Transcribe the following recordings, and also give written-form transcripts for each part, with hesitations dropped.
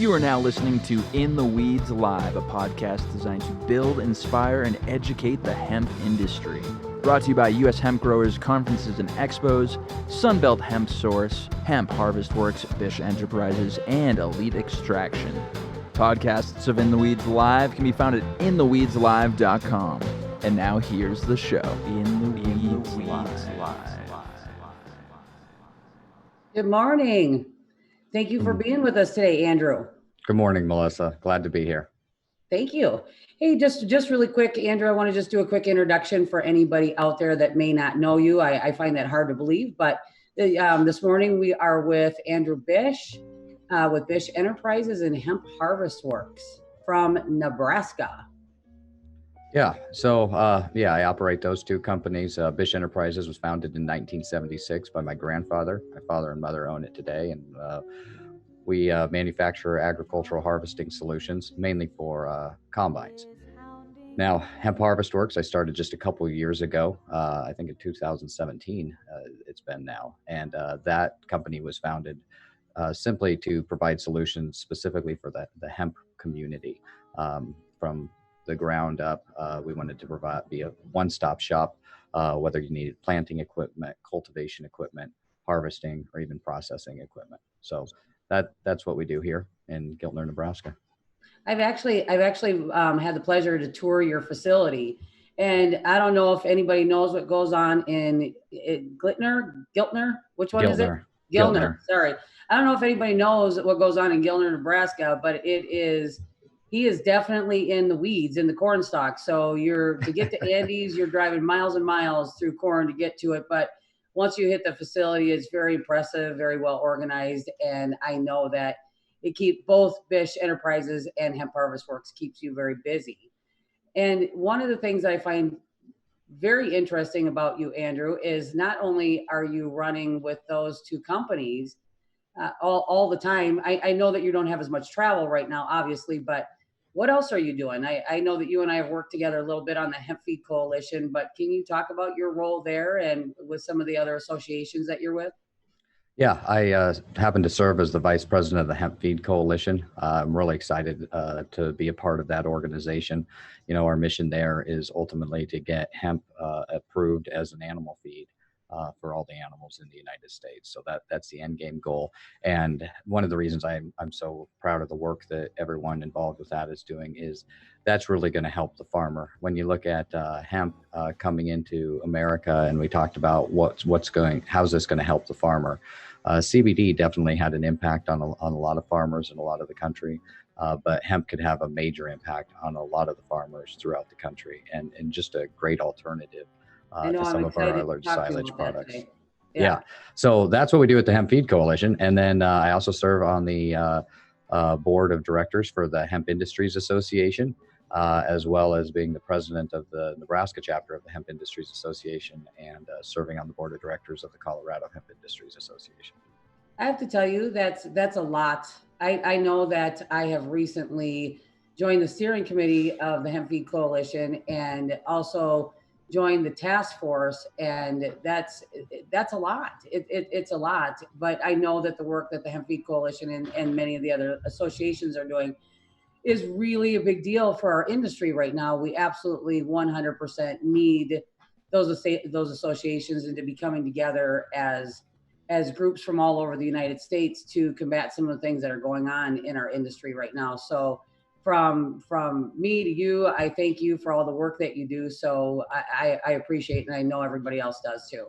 You are now listening to In the Weeds Live, a podcast designed to build, inspire, and educate the hemp industry. Brought to you by U.S. Hemp Growers Conferences and Expos, Sunbelt Hemp Source, Hemp Harvest Works, Bish Enterprises, and Elite Extraction. Podcasts of In the Weeds Live can be found at intheweedslive.com. And now here's the show. In the Weeds Live. Good morning. Thank you for being with us today, Andrew. Good morning, Melissa. Glad to be here. Thank you. Hey, just really quick, Andrew, I want to just do a quick introduction for anybody out there that may not know you. I find that hard to believe, but this morning we are with Andrew Bish with Bish Enterprises and Hemp Harvest Works from Nebraska. Yeah. So, I operate those two companies. Bish Enterprises was founded in 1976 by my grandfather. My father and mother own it today, and we manufacture agricultural harvesting solutions, mainly for combines. Now, Hemp Harvest Works, I started just a couple of years ago. I think in 2017, it's been now, and that company was founded simply to provide solutions specifically for the hemp community from the ground up. We wanted to be a one-stop shop, whether you needed planting equipment, cultivation equipment, harvesting, or even processing equipment. So that's what we do here in Giltner, Nebraska. I've actually had the pleasure to tour your facility, and I don't know if anybody knows what goes on in Giltner. Which one is it? Giltner. Sorry, I don't know if anybody knows what goes on in Giltner, Nebraska, but he is definitely in the weeds, in the corn stalk. So to get to Andy's, you're driving miles and miles through corn to get to it. But once you hit the facility, it's very impressive, very well organized. And I know that both Bish Enterprises and Hemp Harvest Works keeps you very busy. And one of the things I find very interesting about you, Andrew, is not only are you running with those two companies all the time. I know that you don't have as much travel right now, obviously, but what else are you doing? I know that you and I have worked together a little bit on the Hemp Feed Coalition, but can you talk about your role there and with some of the other associations that you're with? Yeah, I happen to serve as the vice president of the Hemp Feed Coalition. I'm really excited to be a part of that organization. You know, our mission there is ultimately to get hemp approved as an animal feed for all the animals in the United States. So that's the end game goal. And one of the reasons I'm so proud of the work that everyone involved with that is doing is that's really going to help the farmer. When you look at hemp coming into America, and we talked about how's this going to help the farmer? CBD definitely had an impact on a lot of farmers in a lot of the country, but hemp could have a major impact on a lot of the farmers throughout the country, and just a great alternative to some of our other silage products. Yeah. So that's what we do at the Hemp Feed Coalition. And then I also serve on the board of directors for the Hemp Industries Association, as well as being the president of the Nebraska chapter of the Hemp Industries Association, and serving on the board of directors of the Colorado Hemp Industries Association. I have to tell you, that's a lot. I know that I have recently joined the steering committee of the Hemp Feed Coalition, and also joined the task force, and that's a lot. It's a lot, but I know that the work that the Hemp Feed Coalition and many of the other associations are doing is really a big deal for our industry right now. We absolutely 100% need those associations and to be coming together as groups from all over the United States to combat some of the things that are going on in our industry right now. So from me to you, I thank you for all the work that you do. So I appreciate it, and I know everybody else does too.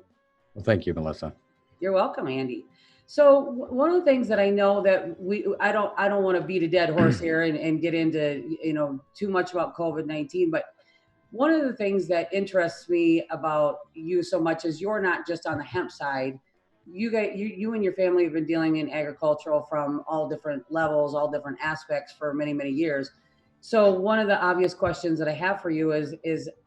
Well, thank you, Melissa. You're welcome, Andy. So one of the things that I know that I don't want to beat a dead horse here and get into too much about COVID-19, but one of the things that interests me about you so much is you're not just on the hemp side. You and your family have been dealing in agricultural from all different levels, all different aspects for many, many years. So one of the obvious questions that I have for you is it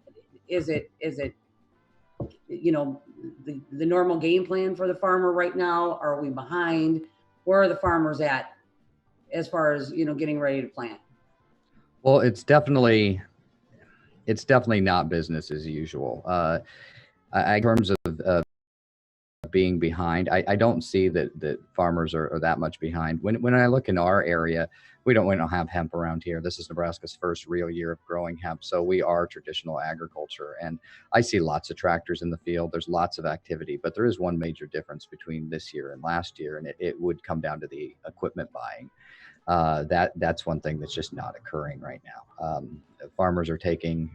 the normal game plan for the farmer right now? Are we behind? Where are the farmers at as far as getting ready to plant? Well, it's definitely not business as usual. In terms of being behind. I don't see that farmers are that much behind. When I look in our area, we don't have hemp around here. This is Nebraska's first real year of growing hemp. So we are traditional agriculture, and I see lots of tractors in the field. There's lots of activity, but there is one major difference between this year and last year, and it would come down to the equipment buying. That's one thing that's just not occurring right now. Farmers are taking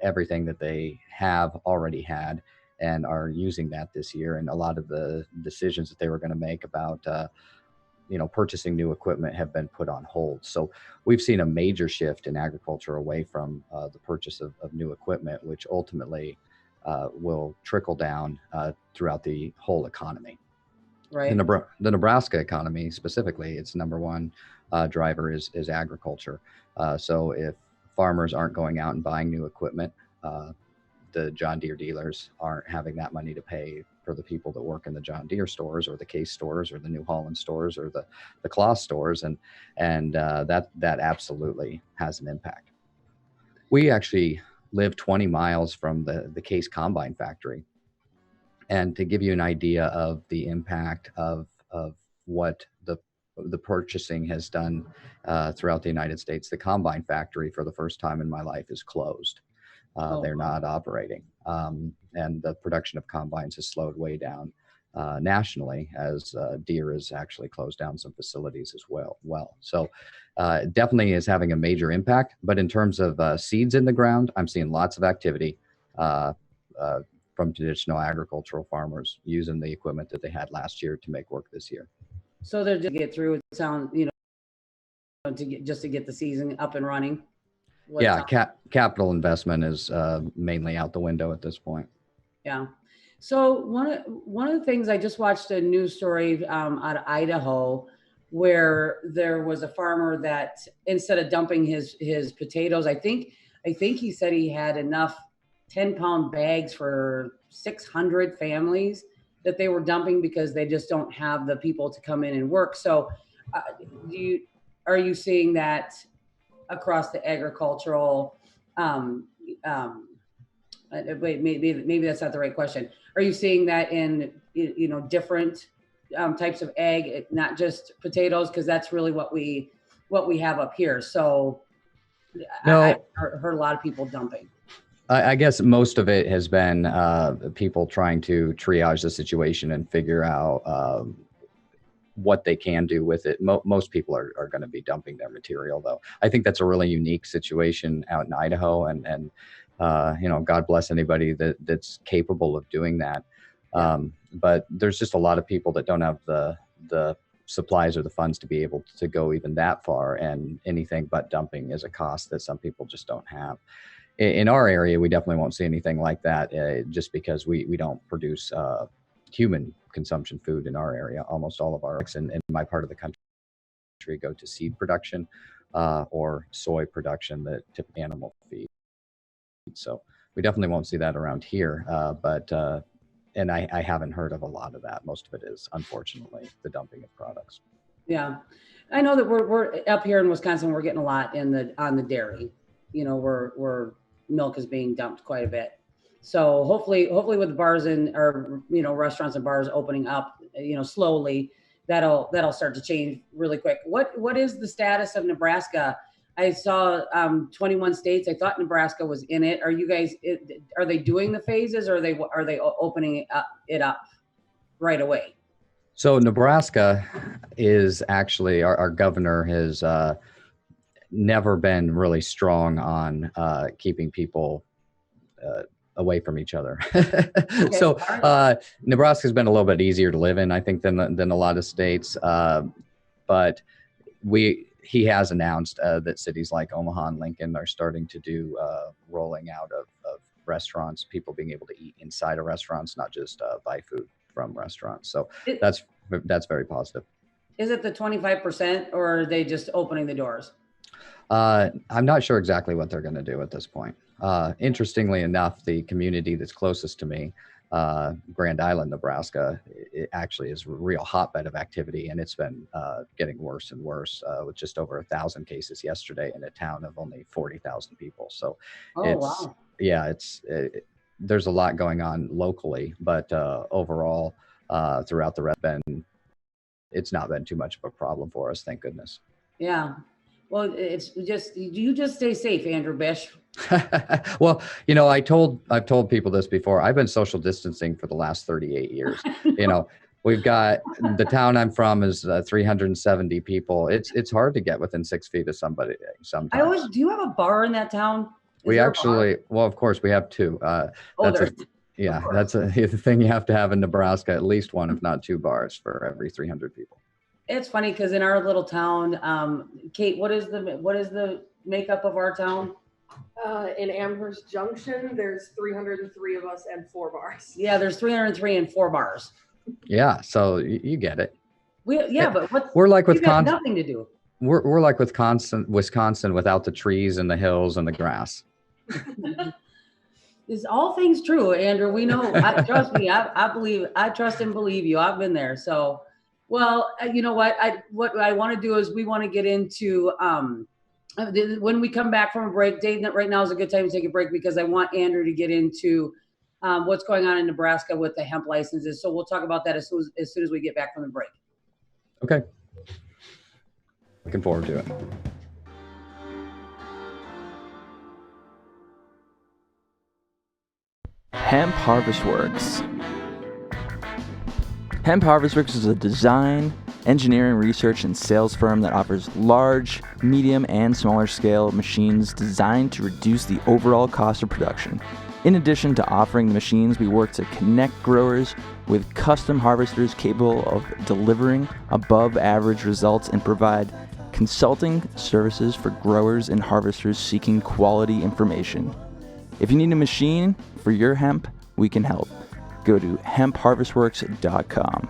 everything that they have already had and are using that this year. And a lot of the decisions that they were going to make about, purchasing new equipment have been put on hold. So we've seen a major shift in agriculture away from the purchase of new equipment, which ultimately will trickle down throughout the whole economy. Right. The Nebraska economy specifically, its number one driver is agriculture. So if farmers aren't going out and buying new equipment, the John Deere dealers aren't having that money to pay for the people that work in the John Deere stores or the Case stores or the New Holland stores or the Claas stores, and that absolutely has an impact. We actually live 20 miles from the Case combine factory, and to give you an idea of the impact of what the purchasing has done throughout the United States, the combine factory for the first time in my life is closed. They're not operating. And the production of combines has slowed way down nationally, as Deere has actually closed down some facilities as well. So definitely is having a major impact. But in terms of seeds in the ground, I'm seeing lots of activity from traditional agricultural farmers using the equipment that they had last year to make work this year. So they're just get through it, sound, to get the season up and running. Yeah, capital investment is mainly out the window at this point. Yeah. So one of the things, I just watched a news story out of Idaho, where there was a farmer that instead of dumping his potatoes, I think he said he had enough 10-pound bags for 600 families that they were dumping because they just don't have the people to come in and work. So are you seeing that across the agricultural, wait, maybe that's not the right question. Are you seeing that in, different types of ag, not just potatoes? Because that's really what we have up here. So no, I heard a lot of people dumping. I guess most of it has been people trying to triage the situation and figure out what they can do with it. Most people are going to be dumping their material, though. I think that's a really unique situation out in Idaho, and God bless anybody that's capable of doing that. But there's just a lot of people that don't have the supplies or the funds to be able to go even that far, and anything but dumping is a cost that some people just don't have. In our area, we definitely won't see anything like that, just because we don't produce human consumption food in our area. Almost all of our in my part of the country go to seed production or soy production that typically animal feed. So we definitely won't see that around here. But I haven't heard of a lot of that. Most of it is, unfortunately, the dumping of products. Yeah, I know that we're up here in Wisconsin. We're getting a lot on the dairy. Where milk is being dumped quite a bit. So hopefully with the bars or restaurants and bars opening up, slowly, that'll start to change really quick. What is the status of Nebraska? I saw 21 states. I thought Nebraska was in it. Are you guys? Are they doing the phases, or are they opening it up right away? So Nebraska is actually our governor has never been really strong on keeping people away from each other. Okay. So Nebraska's been a little bit easier to live in, I think, than a lot of states. But he has announced that cities like Omaha and Lincoln are starting to do rolling out of restaurants, people being able to eat inside of restaurants, not just buy food from restaurants. So that's very positive. Is it the 25%, or are they just opening the doors? I'm not sure exactly what they're going to do at this point. Interestingly enough, the community that's closest to me, Grand Island, Nebraska, it actually is a real hotbed of activity, and it's been getting worse and worse, with just over 1,000 cases yesterday in a town of only 40,000 people. So there's a lot going on locally, but overall, throughout the red it's not been too much of a problem for us, thank goodness. Yeah. Well, it's just, you just stay safe, Andrew Bish. Well, I've told people this before. I've been social distancing for the last 38 years. We've got the town I'm from is 370 people. It's hard to get within 6 feet of somebody sometimes. Do you have a bar in that town? We actually, well, of course we have two. That's the thing you have to have in Nebraska, at least one, if not two bars for every 300 people. It's funny because in our little town, Kate, what is the makeup of our town? In Amherst Junction, there's 303 of us and 4 bars. Yeah, there's 303 and 4 bars. Yeah, so you get it. But we're like Wisconsin. Nothing to do. We're like Wisconsin without the trees and the hills and the grass. Is all things true, Andrew? We know. Trust me. I believe. I trust and believe you. I've been there. So, well, you know what? What I want to do is we want to get into when we come back from a break. Dave, right now is a good time to take a break because I want Andrew to get into what's going on in Nebraska with the hemp licenses. So we'll talk about that as soon as we get back from the break. Okay. Looking forward to it. Hemp Harvest Works. Hemp Harvest Works is a design, engineering, research, and sales firm that offers large, medium, and smaller scale machines designed to reduce the overall cost of production. In addition to offering the machines, we work to connect growers with custom harvesters capable of delivering above average results and provide consulting services for growers and harvesters seeking quality information. If you need a machine for your hemp, we can help. Go to hempharvestworks.com.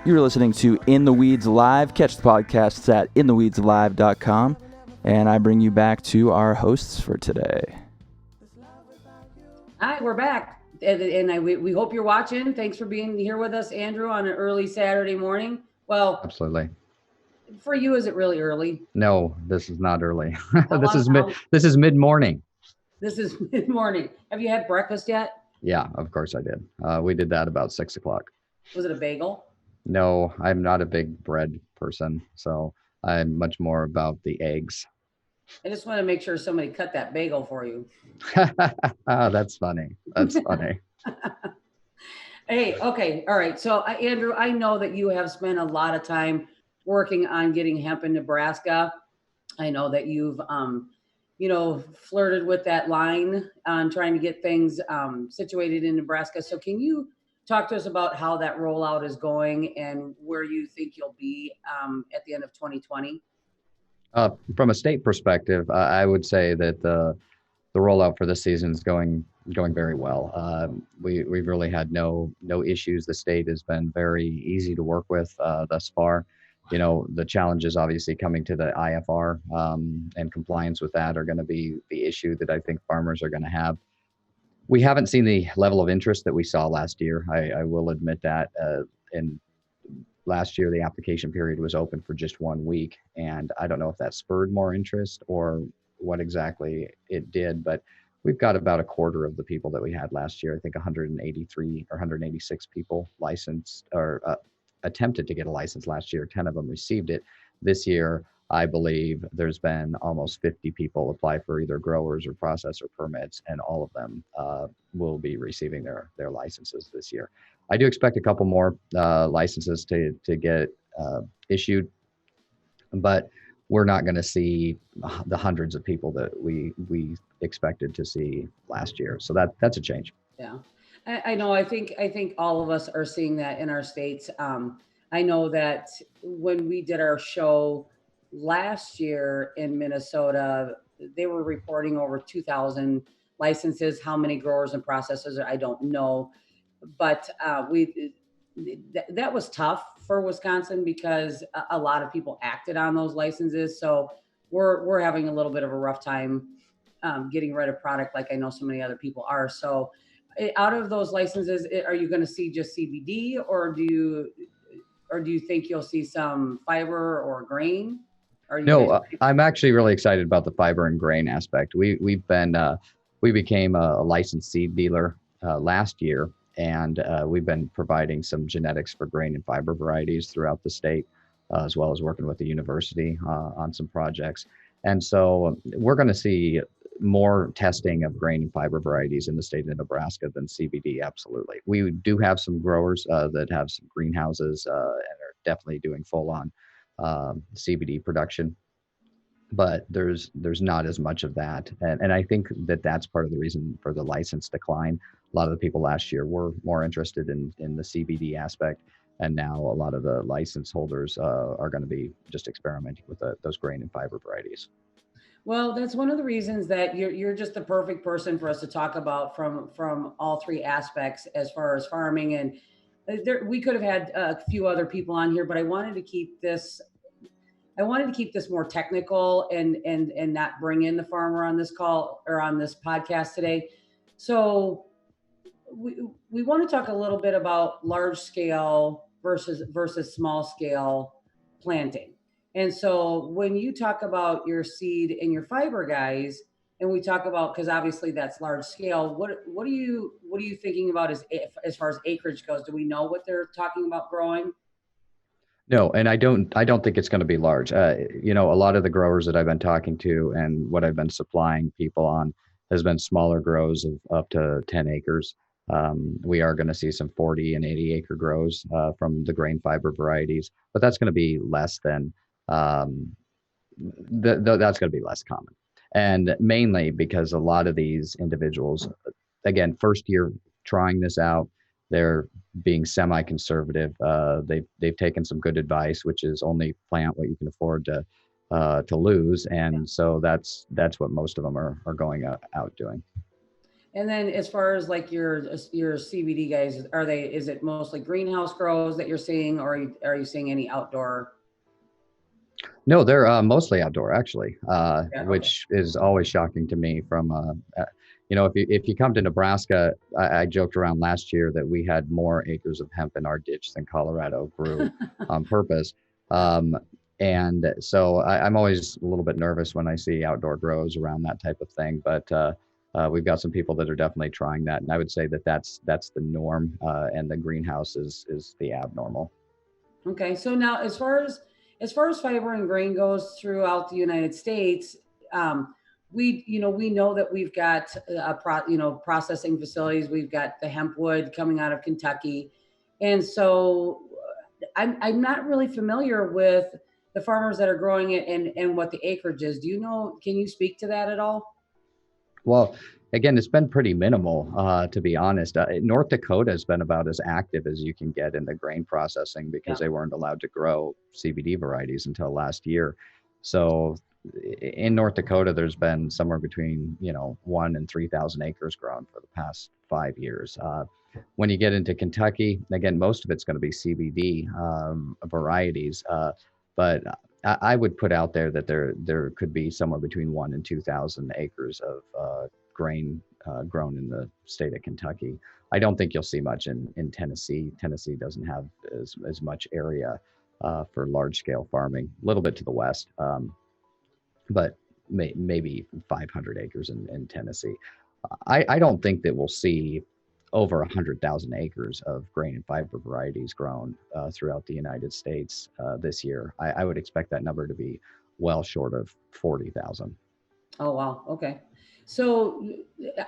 You're listening to In the Weeds Live. Catch the podcasts at intheweedslive.com. And I bring you back to our hosts for today. Hi, we're back. And we hope you're watching. Thanks for being here with us, Andrew, on an early Saturday morning. Well, absolutely. For you, is it really early? No, this is not early. This is mid-morning. This is mid-morning. Have you had breakfast yet? Yeah, of course I did. We did that about 6 o'clock. Was it a bagel? No, I'm not a big bread person, so I'm much more about the eggs. I just want to make sure somebody cut that bagel for you. That's funny. That's funny. Hey, okay. All right. So, Andrew, I know that you have spent a lot of time working on getting hemp in Nebraska. I know that you've, flirted with that line on trying to get things situated in Nebraska. So can you talk to us about how that rollout is going and where you think you'll be at the end of 2020? From a state perspective, I would say that the rollout for this season is going very well. We've really had no issues. The state has been very easy to work with thus far. The challenges obviously coming to the IFR and compliance with that are going to be the issue that I think farmers are going to have. We haven't seen the level of interest that we saw last year. I will admit that. In last year, the application period was open for just 1 week, and I don't know if that spurred more interest or what exactly it did, but we've got about a quarter of the people that we had last year. I think 183 or 186 people licensed or attempted to get a license last year. 10 of them received it. This year, I believe there's been almost 50 people apply for either growers or processor permits, and all of them will be receiving their licenses this year. I do expect a couple more licenses to get issued, but we're not going to see the hundreds of people that we expected to see last year. So that's a change. Yeah. I know. I think all of us are seeing that in our states. I know that when we did our show last year in Minnesota, they were reporting over 2,000 licenses. How many growers and processors, I don't know. But that was tough for Wisconsin because a lot of people acted on those licenses. So we're having a little bit of a rough time getting rid of product like I know so many other people are. So out of those licenses, are you going to see just CBD, or do you think you'll see some fiber or grain? No, I'm actually really excited about the fiber and grain aspect. We've been we became a licensed seed dealer last year, and we've been providing some genetics for grain and fiber varieties throughout the state, as well as working with the university on some projects. And so we're going to see more testing of grain and fiber varieties in the state of Nebraska than CBD. Absolutely. We do have some growers that have some greenhouses and are definitely doing full on CBD production, but there's not as much of that. And I think that that's part of the reason for the license decline. A lot of the people last year were more interested in the CBD aspect. And now a lot of the license holders are going to be just experimenting with those grain and fiber varieties. Well, that's one of the reasons that you're just the perfect person for us to talk about from all three aspects as far as farming. And we could have had a few other people on here, but I wanted to keep this more technical and not bring in the farmer on this call or on this podcast today. So we want to talk a little bit about large scale versus small scale planting. And so when you talk about your seed and your fiber guys, and we talk about, because obviously that's large scale, what are you thinking about as far as acreage goes? Do we know what they're talking about growing? No, and I don't think it's going to be large. A lot of the growers that I've been talking to and what I've been supplying people on has been smaller grows of up to 10 acres. We are going to see some 40 and 80 acre grows from the grain fiber varieties, but that's going to be less than that's going to be less common. And mainly because a lot of these individuals, again, first year trying this out, they're being semi-conservative. They've taken some good advice, which is only plant what you can afford to lose, and so that's what most of them are going out doing. And then as far as like your CBD guys, is it mostly greenhouse grows that you're seeing, or are you seeing any outdoor? No, they're mostly outdoor, actually, Okay. Which is always shocking to me. If you come to Nebraska, I joked around last year that we had more acres of hemp in our ditch than Colorado grew on purpose. And so I'm always a little bit nervous when I see outdoor grows around that type of thing. But we've got some people that are definitely trying that, and I would say that that's the norm, and the greenhouse is the abnormal. Okay, so now as far as fiber and grain goes throughout the United States, we know that we've got processing facilities. We've got the hemp wood coming out of Kentucky, and so I'm not really familiar with the farmers that are growing it and what the acreage is. Do you know? Can you speak to that at all? Well, again, it's been pretty minimal, to be honest. North Dakota has been about as active as you can get in the grain processing because they weren't allowed to grow CBD varieties until last year. So in North Dakota, there's been somewhere between 1,000 and 3,000 acres grown for the past 5 years. When you get into Kentucky, again, most of it's going to be CBD varieties, but I would put out there that there could be somewhere between 1,000 and 2,000 acres of grain grown in the state of Kentucky. I don't think you'll see much in Tennessee. Tennessee doesn't have as much area for large scale farming. A little bit to the west, but maybe 500 acres in Tennessee. I don't think that we'll see over 100,000 acres of grain and fiber varieties grown throughout the United States this year. I would expect that number to be well short of 40,000. Oh, wow. Okay. So,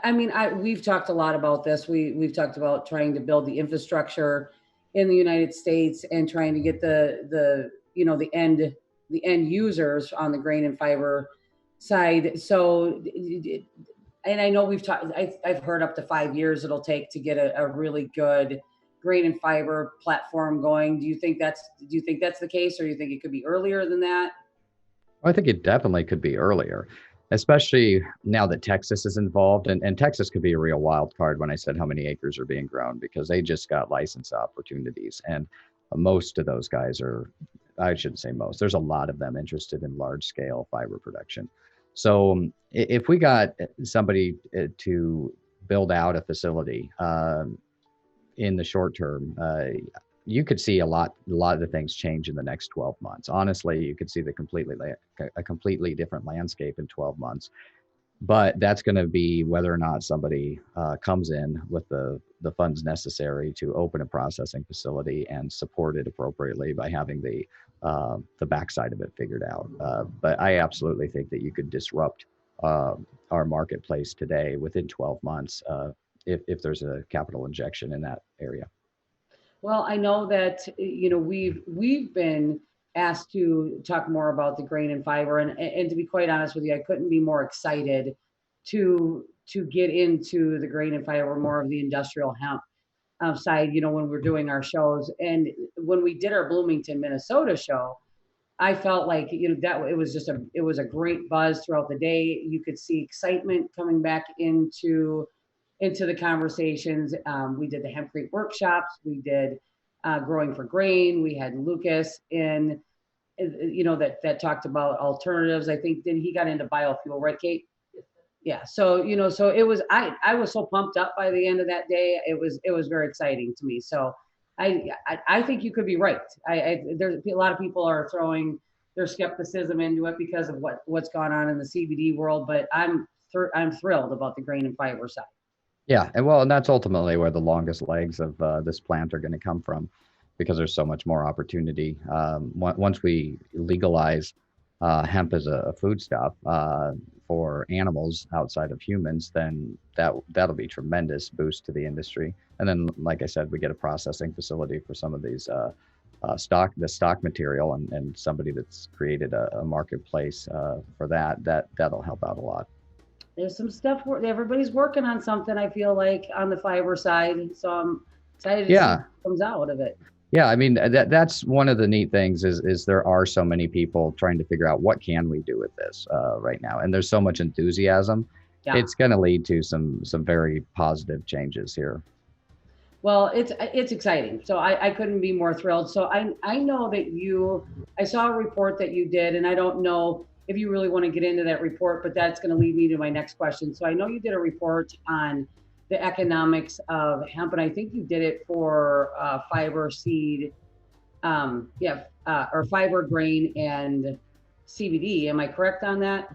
I mean, we've talked a lot about this. We've talked about trying to build the infrastructure in the United States and trying to get the end users on the grain and fiber side. So, and I know we've talked, I've heard up to 5 years it'll take to get a really good grain and fiber platform going. Do you think that's the case, or do you think it could be earlier than that? I think it definitely could be earlier, especially now that Texas is involved. And Texas could be a real wild card when I said how many acres are being grown, because they just got license opportunities. And most of those guys I shouldn't say most, there's a lot of them interested in large scale fiber production. So if we got somebody to build out a facility in the short term, you could see a lot of the things change in the next 12 months. Honestly, you could see a completely different landscape in 12 months. But that's going to be whether or not somebody comes in with the funds necessary to open a processing facility and support it appropriately by having the backside of it figured out. But I absolutely think that you could disrupt our marketplace today within 12 months if there's a capital injection in that area. Well, I know that we've been asked to talk more about the grain and fiber, and to be quite honest with you, I couldn't be more excited to get into the grain and fiber, more of the industrial hemp side. When we're doing our shows, and when we did our Bloomington, Minnesota show, I felt like that it was a great buzz throughout the day. You could see excitement coming back into the conversations. We did the hempcrete workshops. We did growing for grain. We had Lucas in, that talked about alternatives. I think then he got into biofuel, right, Kate? Yeah. So so it was. I was so pumped up by the end of that day. It was very exciting to me. So I think you could be right. There's a lot of people are throwing their skepticism into it because of what's gone on in the CBD world, but I'm thrilled about the grain and fiber side. Yeah, and that's ultimately where the longest legs of this plant are going to come from, because there's so much more opportunity. Once we legalize hemp as a foodstuff for animals outside of humans, then that'll be tremendous boost to the industry. And then, like I said, we get a processing facility for some of these the stock material, and somebody that's created a marketplace for that'll help out a lot. There's some stuff where everybody's working on something, I feel like, on the fiber side. So I'm excited to see what comes out of it. Yeah, I mean, that's one of the neat things is there are so many people trying to figure out what can we do with this right now. And there's so much enthusiasm. Yeah. It's going to lead to some very positive changes here. Well, it's exciting. So I couldn't be more thrilled. So I know that I saw a report that you did, and I don't know if you really want to get into that report, but that's going to lead me to my next question. So I know you did a report on the economics of hemp, and I think you did it for fiber seed, or fiber grain and CBD. Am I correct on that?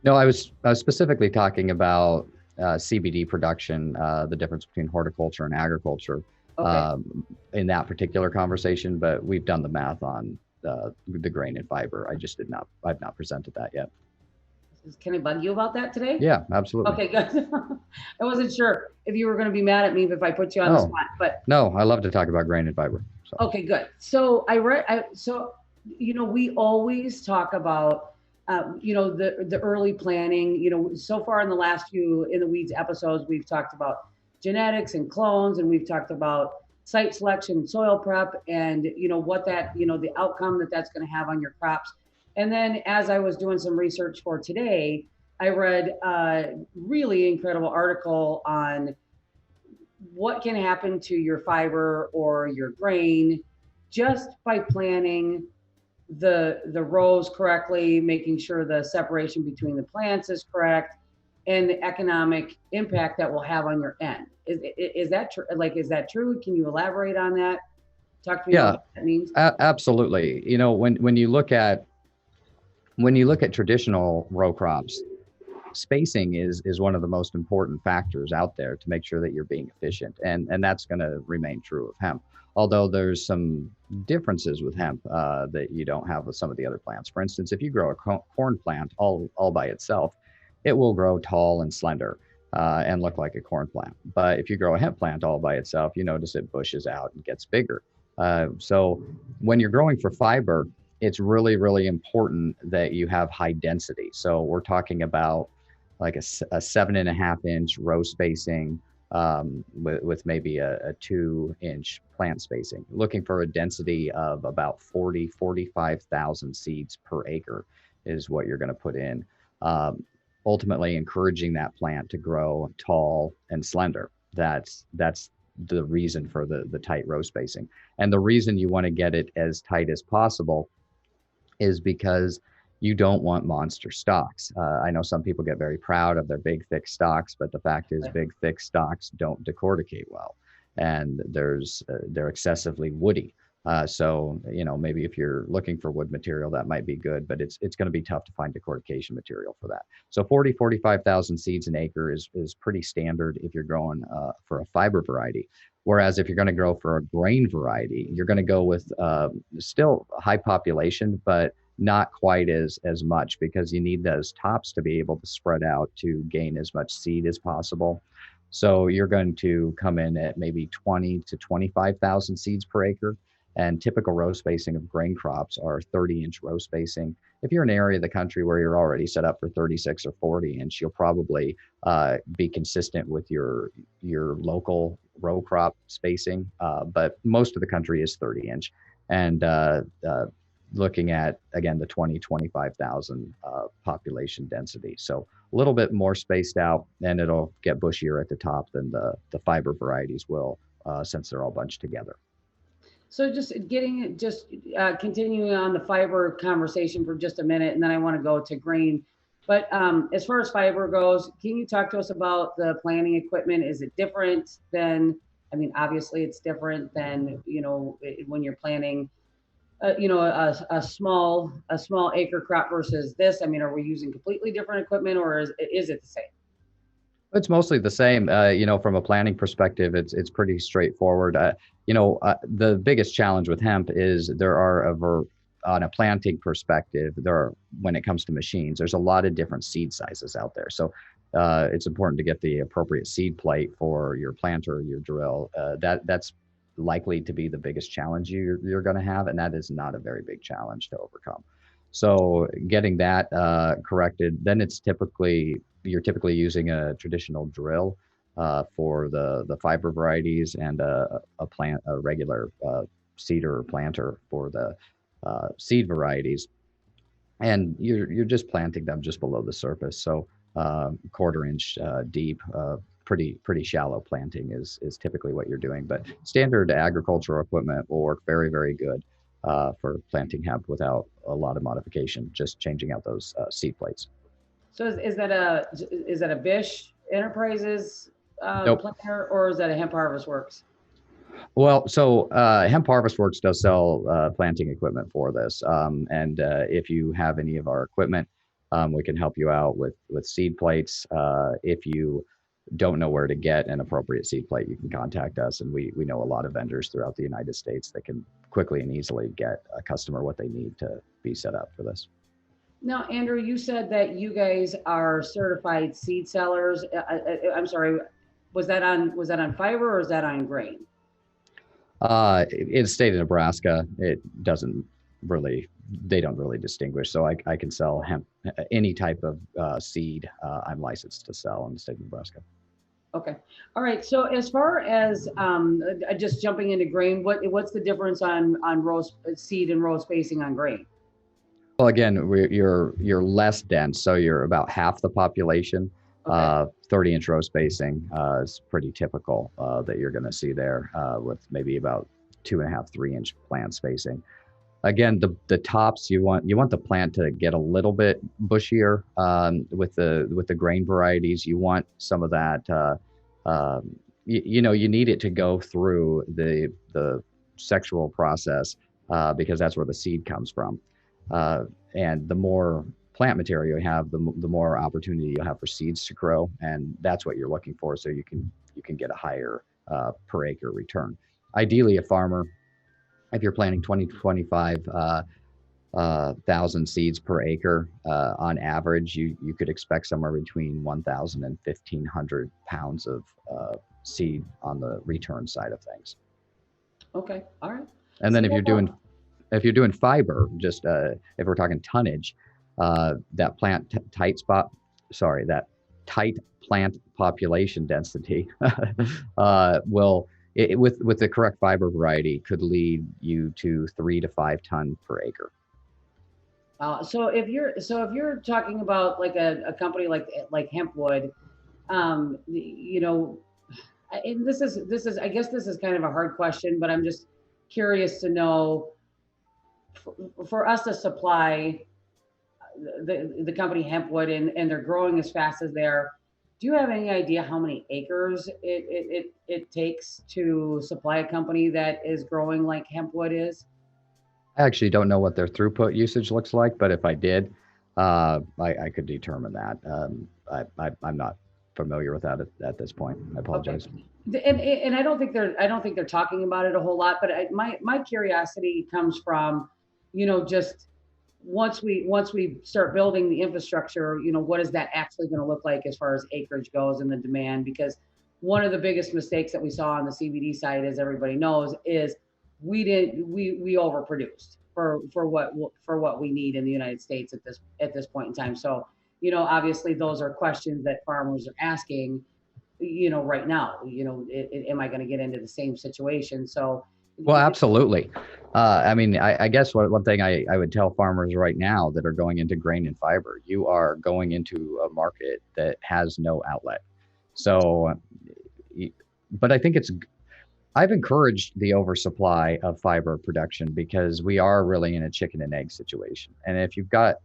No, I was specifically talking about CBD production, the difference between horticulture and agriculture, in that particular conversation, but we've done the math on the grain and fiber. I've not presented that yet. Can I bug you about that today? Yeah, absolutely. Okay, good. I wasn't sure if you were going to be mad at me if I put you on the spot, but no, I love to talk about grain and fiber. So. Okay, good. So we always talk about the early planning. So far in the last few In the Weeds episodes, we've talked about genetics and clones, and we've talked about site selection, soil prep, and what that the outcome that's going to have on your crops. And then as I was doing some research for today, I read a really incredible article on what can happen to your fiber or your grain just by planning the rows correctly, making sure the separation between the plants is correct, and the economic impact that will have on your end. Is that true? Is that true? Can you elaborate on that? Talk to me about what that means. Absolutely. When you look at traditional row crops, spacing is one of the most important factors out there to make sure that you're being efficient, and that's going to remain true of hemp. Although there's some differences with hemp that you don't have with some of the other plants. For instance, if you grow a corn plant all by itself, it will grow tall and slender and look like a corn plant. But if you grow a hemp plant all by itself, you notice it bushes out and gets bigger. So when you're growing for fiber, it's really, really important that you have high density. So we're talking about like a 7.5 inch row spacing with maybe a 2-inch plant spacing, looking for a density of about 45,000 seeds per acre is what you're going to put in. Ultimately encouraging that plant to grow tall and slender. That's the reason for the tight row spacing. And the reason you want to get it as tight as possible is because you don't want monster stalks. I know some people get very proud of their big, thick stalks, but the fact is big, thick stalks don't decorticate well. And they're excessively woody. So, maybe if you're looking for wood material, that might be good, but it's going to be tough to find decortication material for that. So 45,000 seeds an acre is pretty standard if you're growing for a fiber variety. Whereas if you're going to grow for a grain variety, you're going to go with still a high population, but not quite as much, because you need those tops to be able to spread out to gain as much seed as possible. So you're going to come in at maybe 20 to 25,000 seeds per acre. And typical row spacing of grain crops are 30-inch row spacing. If you're in an area of the country where you're already set up for 36 or 40-inch, you'll probably be consistent with your local row crop spacing. But most of the country is 30-inch. And looking at, again, the 25,000 population density. So a little bit more spaced out, and it'll get bushier at the top than the fiber varieties will, since they're all bunched together. So just continuing on the fiber conversation for just a minute, and then I want to go to grain. But as far as fiber goes, can you talk to us about the planting equipment? Is it different than, obviously it's different than, when you're planting, a small acre crop versus this? are we using completely different equipment, or is it the same? It's mostly the same. From a planning perspective, it's pretty straightforward. The biggest challenge with hemp is on a planting perspective, when it comes to machines, there's a lot of different seed sizes out there. So it's important to get the appropriate seed plate for your planter, your drill. That's likely to be the biggest challenge you're going to have, and that is not a very big challenge to overcome. So getting that corrected, then you're typically using a traditional drill for the fiber varieties, and a regular seeder or planter for the seed varieties. And you're just planting them just below the surface. So 1/4 inch deep, pretty shallow planting is typically what you're doing. But standard agricultural equipment will work very, very good for planting hemp without a lot of modification, just changing out those seed plates. So is that a Bish Enterprises Nope. planter, or is that a Hemp Harvest Works? Well, so Hemp Harvest Works does sell planting equipment for this. And if you have any of our equipment, we can help you out with seed plates. If you don't know where to get an appropriate seed plate, you can contact us. And we know a lot of vendors throughout the United States that can quickly and easily get a customer what they need to be set up for this. Now, Andrew, you said that you guys are certified seed sellers. I'm sorry, was that on fiber, or is that on grain? In the state of Nebraska, they don't really distinguish. So I can sell hemp, any type of seed I'm licensed to sell in the state of Nebraska. Okay. All right. So as far as just jumping into grain, what's the difference on seed and row spacing on grain? Well, again, you're less dense, so you're about half the population. Okay. 30-inch row spacing is pretty typical that you're going to see there, with maybe about 2.5, 3-inch plant spacing. Again, the tops, you want the plant to get a little bit bushier. With the grain varieties, you want some of that. You need it to go through the sexual process, because that's where the seed comes from. And the more plant material you have, the more opportunity you'll have for seeds to grow, and that's what you're looking for. So you can get a higher per acre return. Ideally, a farmer, if you're planting 20 to 25 thousand seeds per acre, on average, you could expect somewhere between 1,000 and 1,500 pounds of seed on the return side of things. Okay, all right. And then if you're doing fiber, just if we're talking tonnage, that tight plant population density with the correct fiber variety could lead you to 3 to 5 ton per acre. So if you're talking about like a company like Hempwood, and this is I guess this is kind of a hard question, but I'm just curious to know, for us to supply the company Hempwood, and they're growing as fast as they are, Do you have any idea how many acres it takes to supply a company that is growing like hempwood is? I actually don't know what their throughput usage looks like, but if I did, I could determine that. I'm not familiar with that at this point. I apologize. Okay. And I don't think they're talking about it a whole lot, but my curiosity comes from, just once we start building the infrastructure, what is that actually going to look like as far as acreage goes and the demand? Because one of the biggest mistakes that we saw on the CBD side, as everybody knows, is we overproduced for what we need in the United States at this point in time. So, obviously those are questions that farmers are asking, right now. Am I going to get into the same situation? So, well, absolutely. I mean, I guess one thing I would tell farmers right now that are going into grain and fiber, you are going into a market that has no outlet. So, but I think I've encouraged the oversupply of fiber production because we are really in a chicken and egg situation. And if you've got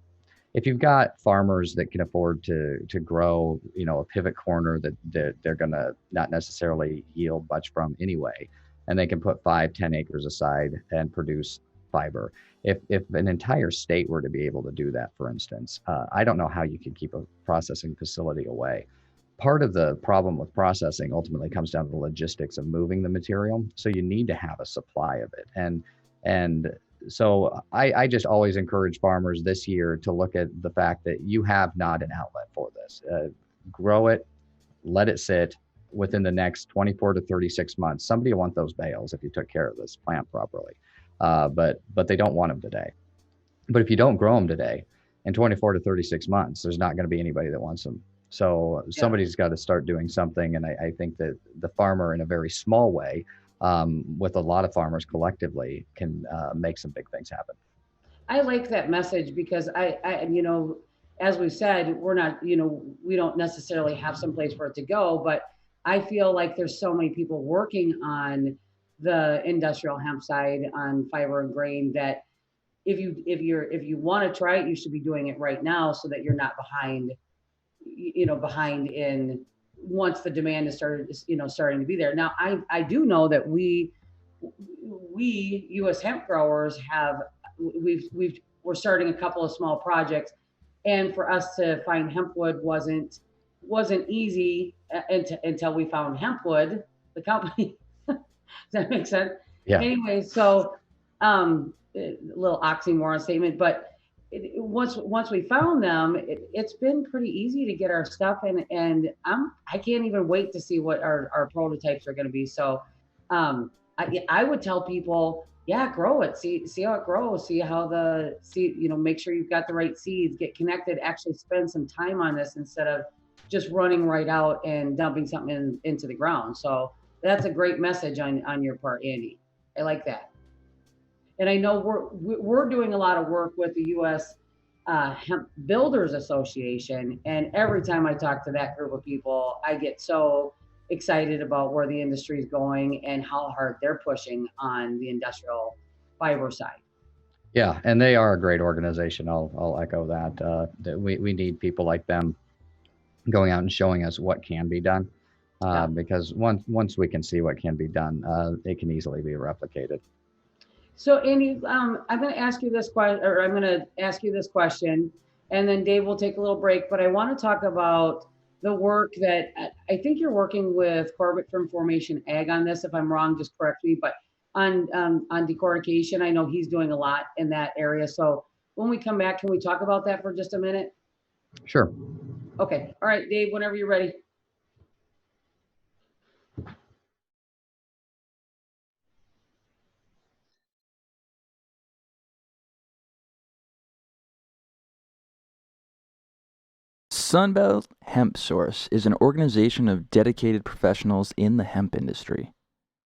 farmers that can afford to grow, a pivot corner that they're going to not necessarily yield much from anyway, and they can put 5-10 acres aside and produce fiber. If an entire state were to be able to do that, for instance, I don't know how you could keep a processing facility away. Part of the problem with processing ultimately comes down to the logistics of moving the material. So you need to have a supply of it. And so I just always encourage farmers this year to look at the fact that you have not an outlet for this. Grow it, let it sit. Within the next 24 to 36 months, somebody will want those bales if you took care of this plant properly. But they don't want them today. But if you don't grow them today, in 24 to 36 months, there's not going to be anybody that wants them. So somebody's got to start doing something. And I think that the farmer, in a very small way, with a lot of farmers collectively, can make some big things happen. I like that message because as we said, we're not, we don't necessarily have some place for it to go, but I feel like there's so many people working on the industrial hemp side on fiber and grain that if you want to try it, you should be doing it right now so that you're not behind in once the demand is starting to be there. Now, I do know that we U.S. hemp growers we're starting a couple of small projects, and for us to find hempwood wasn't easy until we found Hempwood, the company. Does that make sense? Yeah. Anyway, so a little oxymoron statement, but once we found them, it's been pretty easy to get our stuff in, and I can't even wait to see what our prototypes are going to be. So I would tell people, grow it, see how it grows, make sure you've got the right seeds, get connected, actually spend some time on this instead of just running right out and dumping something into the ground. So that's a great message on your part, Andy. I like that. And I know we're doing a lot of work with the U.S. Hemp Builders Association, and every time I talk to that group of people, I get so excited about where the industry is going and how hard they're pushing on the industrial fiber side. Yeah, and they are a great organization. I'll echo that. That we need people like them going out and showing us what can be done, because once we can see what can be done, it can easily be replicated. So, Andy, I'm going to ask you this question, and then Dave will take a little break. But I want to talk about the work that I think you're working with Corbett from Formation Ag on this. If I'm wrong, just correct me. But on decortication, I know he's doing a lot in that area. So when we come back, can we talk about that for just a minute? Sure. Okay. All right, Dave, whenever you're ready. Sunbelt Hemp Source is an organization of dedicated professionals in the hemp industry.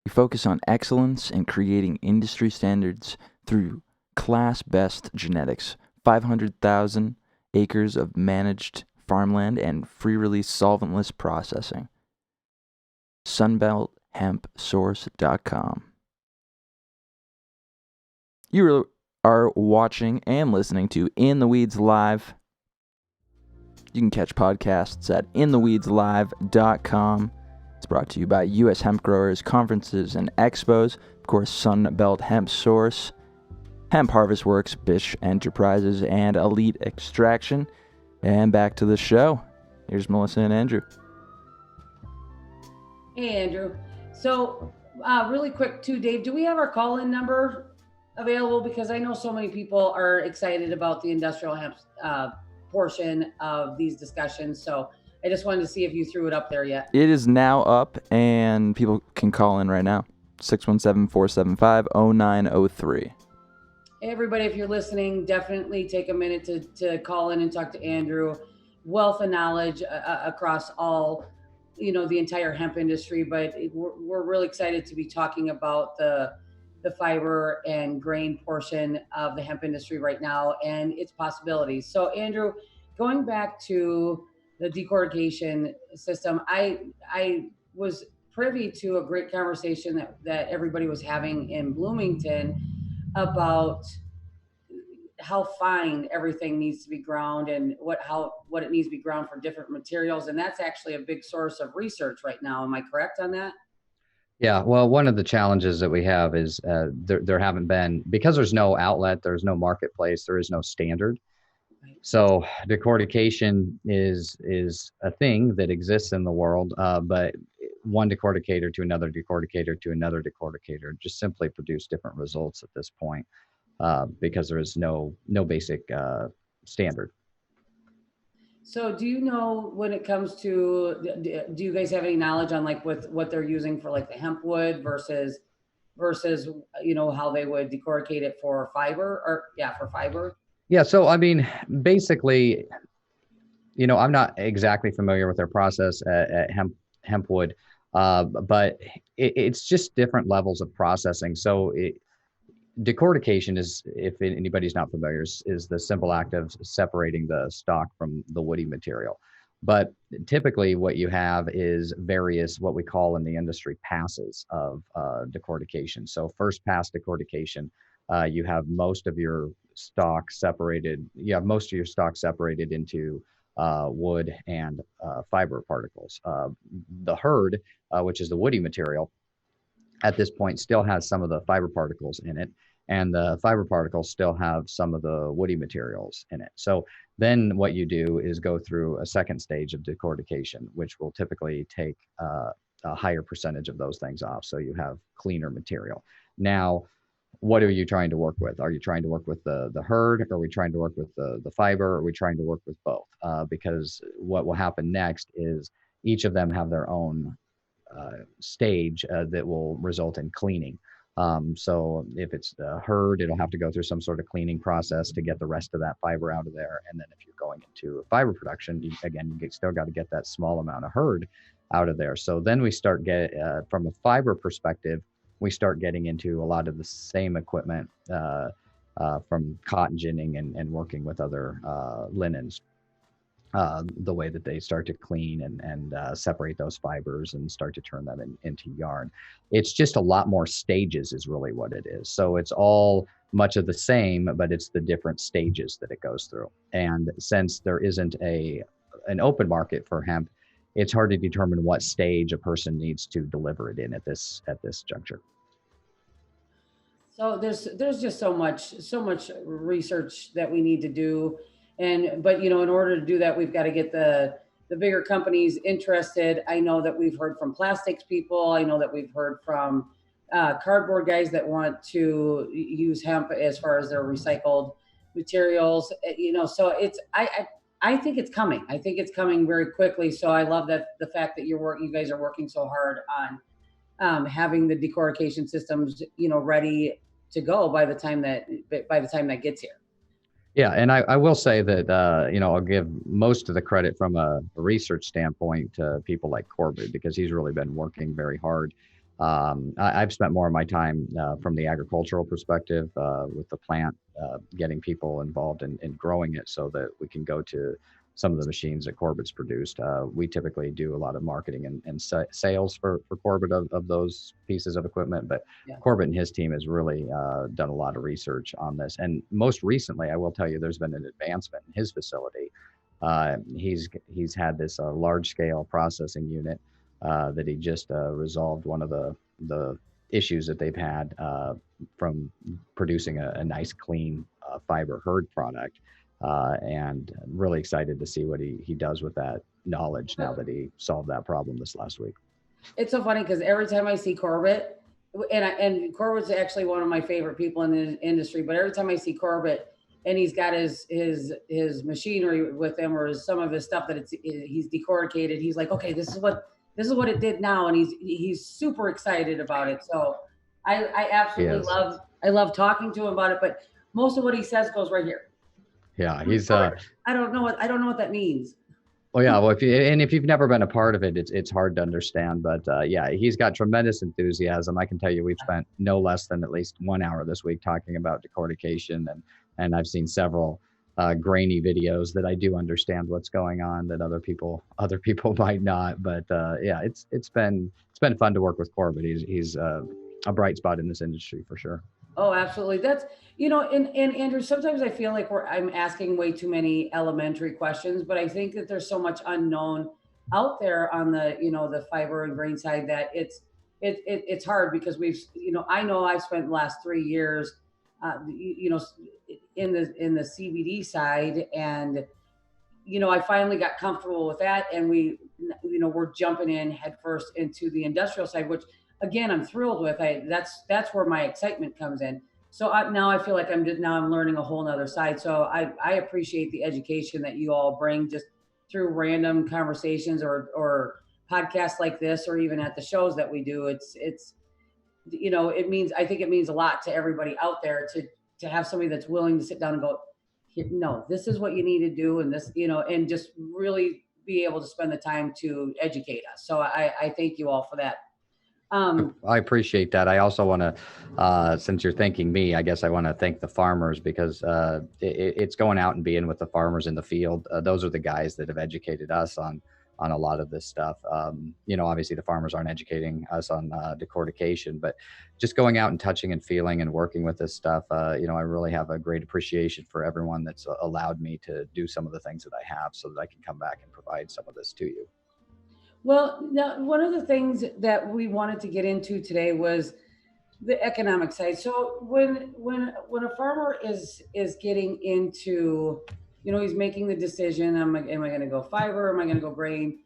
We focus on excellence and creating industry standards through class-best genetics, 500,000 acres of managed farmland, and free-release solventless processing. SunbeltHempSource.com. You are watching and listening to In the Weeds Live. You can catch podcasts at intheweedslive.com. It's brought to you by U.S. Hemp Growers, Conferences, and Expos. Of course, Sunbelt Hemp Source, Hemp Harvest Works, Bish Enterprises, and Elite Extraction. And back to the show. Here's Melissa and Andrew. Hey, Andrew. So, really quick too, Dave, do we have our call-in number available? Because I know so many people are excited about the industrial hemp portion of these discussions. So I just wanted to see if you threw it up there yet. It is now up, and people can call in right now. 617-475-0903. Hey, everybody, if you're listening, definitely take a minute to call in and talk to Andrew. Wealth of knowledge across all, the entire hemp industry, but we're really excited to be talking about the fiber and grain portion of the hemp industry right now and its possibilities. So, Andrew, going back to the decortication system, I was privy to a great conversation that everybody was having in Bloomington about how fine everything needs to be ground and what it needs to be ground for different materials. And that's actually a big source of research right now. Am I correct on that? Yeah, well, one of the challenges that we have is there haven't been, because there's no outlet, there's no marketplace, there is no standard. So decortication is a thing that exists in the world, but one decorticator to another decorticator to another decorticator just simply produce different results at this point because there is no basic standard. So do you know when it comes to, do you guys have any knowledge on like with what they're using for like the hemp wood versus, how they would decorticate it for fiber for fiber? Yeah. So, I mean, basically, I'm not exactly familiar with their process at hempwood, but it's just different levels of processing. So decortication is, if anybody's not familiar, is the simple act of separating the stalk from the woody material. But typically what you have is various, what we call in the industry, passes of decortication. So first pass decortication, you have most of your stalk separated. You have most of your stalk separated into wood and fiber particles. The hurd, which is the woody material, at this point still has some of the fiber particles in it, and the fiber particles still have some of the woody materials in it. So then what you do is go through a second stage of decortication, which will typically take a higher percentage of those things off. So you have cleaner material. Now, what are you trying to work with? Are you trying to work with the hurd? Are we trying to work with the fiber? Are we trying to work with both? Because what will happen next is each of them have their own stage that will result in cleaning. So if it's the hurd, it'll have to go through some sort of cleaning process to get the rest of that fiber out of there. And then if you're going into fiber production, you still got to get that small amount of hurd out of there. So then we start from a fiber perspective, we start getting into a lot of the same equipment from cotton ginning and working with other linens. The way that they start to clean and separate those fibers and start to turn them into yarn. It's just a lot more stages is really what it is. So it's all much of the same, but it's the different stages that it goes through. And since there isn't an open market for hemp, it's hard to determine what stage a person needs to deliver it in at this juncture. So there's just so much research that we need to do. But in order to do that, we've got to get the bigger companies interested. I know that we've heard from plastics people. I know that we've heard from cardboard guys that want to use hemp as far as their recycled materials. So I think it's coming. I think it's coming very quickly. So I love that the fact that you guys are working so hard on having the decortication systems, ready to go by the time that gets here. Yeah, and I will say that, I'll give most of the credit from a research standpoint to people like Corbett, because he's really been working very hard. I've spent more of my time from the agricultural perspective with the plant, getting people involved in growing it so that we can go to some of the machines that Corbett's produced. We typically do a lot of marketing and sales for Corbett of those pieces of equipment, but yeah. Corbett and his team has really done a lot of research on this. And most recently, I will tell you, there's been an advancement in his facility He's had this large scale processing unit that he just resolved one of the issues that they've had from producing a nice clean fiber hurd product. And I'm really excited to see what he does with that knowledge now that he solved that problem this last week. It's so funny because every time I see Corbett, and Corbett's actually one of my favorite people in the industry, but every time I see Corbett and he's got his machinery with him or some of his stuff that he's decorticated, he's like, okay, this is what it did now, and he's super excited about it. So I absolutely love talking to him about it, but most of what he says goes right here. Yeah, he's I don't know what that means. Well, yeah. Well, if you've never been a part of it, it's hard to understand. But yeah, he's got tremendous enthusiasm. I can tell you, we've spent no less than at least 1 hour this week talking about decortication, and I've seen several grainy videos that I do understand what's going on that other people might not. But yeah, it's been fun to work with Corbett. He's a bright spot in this industry for sure. Oh, absolutely. That's, and Andrew, sometimes I feel like I'm asking way too many elementary questions, but I think that there's so much unknown out there on the, the fiber and grain side that it's hard because I know I've spent the last 3 years, in the CBD side, and, I finally got comfortable with that, and we're jumping in headfirst into the industrial side, which, again, I'm thrilled with. That's where my excitement comes in. So now I feel like I'm learning a whole nother side. So I appreciate the education that you all bring just through random conversations or podcasts like this, or even at the shows that we do. I think it means a lot to everybody out there to have somebody that's willing to sit down and go, no, this is what you need to do. And this, and just really be able to spend the time to educate us. So I thank you all for that. I appreciate that. I also want to, since you're thanking me, I guess I want to thank the farmers because it's going out and being with the farmers in the field. Those are the guys that have educated us on a lot of this stuff. Obviously the farmers aren't educating us on decortication, but just going out and touching and feeling and working with this stuff, I really have a great appreciation for everyone that's allowed me to do some of the things that I have so that I can come back and provide some of this to you. Well, now, one of the things that we wanted to get into today was the economic side. So when a farmer is getting into, he's making the decision, am I going to go fiber? Am I going to go grain?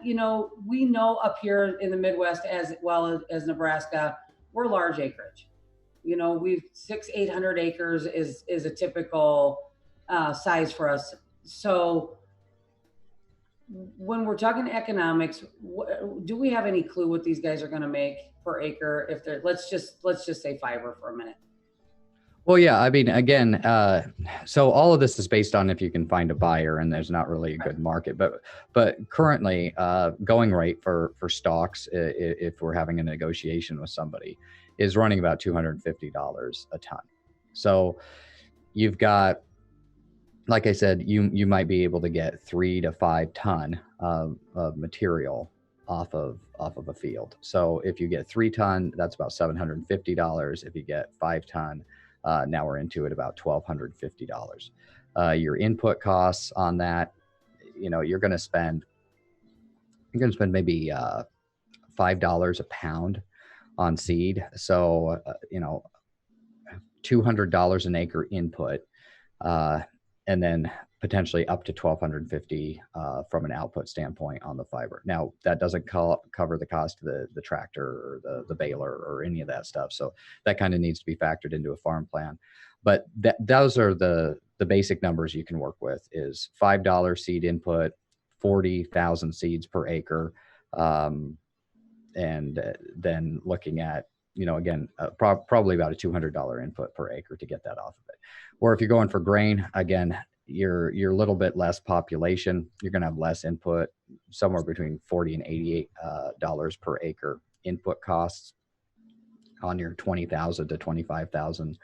We know up here in the Midwest as well as Nebraska, we're large acreage. We've 600-800 acres is a typical size for us. So when we're talking economics, do we have any clue what these guys are going to make per acre if they're let's just say fiber for a minute? Well, yeah, I mean, again, so all of this is based on if you can find a buyer, and there's not really a good market. But currently, going rate for stalks, if we're having a negotiation with somebody, is running about $250 a ton. So you've got, like I said, you might be able to get 3 to 5 ton of material off of a field. So if you get 3 ton, that's about $750. If you get 5 ton, now we're into it about $1,250. Your input costs on that, you're going to spend maybe $5 a pound on seed. So $200 an acre input. And then potentially up to $1,250 from an output standpoint on the fiber. Now, that doesn't cover the cost of the tractor or the baler or any of that stuff. So that kind of needs to be factored into a farm plan. But those are the basic numbers you can work with is $5 seed input, 40,000 seeds per acre. And then looking at, again, probably about a $200 input per acre to get that off of it. Or if you're going for grain, again, you're a little bit less population. You're going to have less input, somewhere between $40 and $88 per acre input costs on your 20,000 to 25,000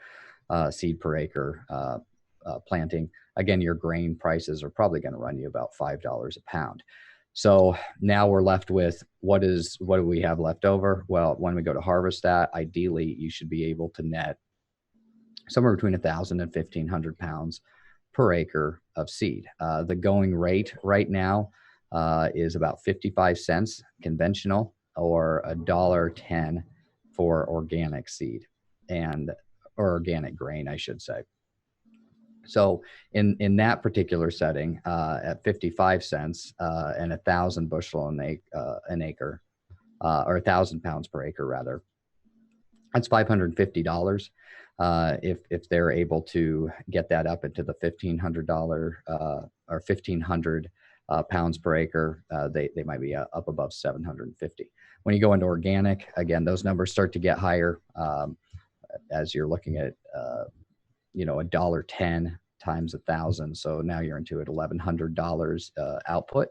seed per acre planting. Again, your grain prices are probably going to run you about $5 a pound. So now we're left with what do we have left over? Well, when we go to harvest that, ideally you should be able to net somewhere between 1,000 and 1,500 pounds per acre of seed. The going rate right now is about 55 cents conventional, or $1.10 for organic seed, or organic grain, I should say. So in that particular setting, at 55 cents and 1,000 bushel an acre, or 1,000 pounds per acre rather, that's $550. If they're able to get that up into the $1,500 or 1,500 pounds per acre, they might be up above 750. When you go into organic, again, those numbers start to get higher, as you're looking at $1.10 times 1,000. So now you're into it, $1,100 output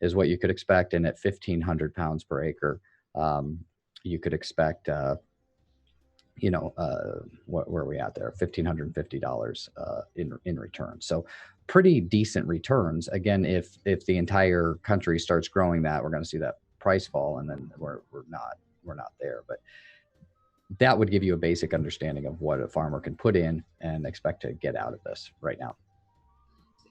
is what you could expect, and at 1,500 pounds per acre, you could expect where are we at there? $1,550 in return. So pretty decent returns. Again, if the entire country starts growing that, we're going to see that price fall, and then we're not there. But that would give you a basic understanding of what a farmer can put in and expect to get out of this right now.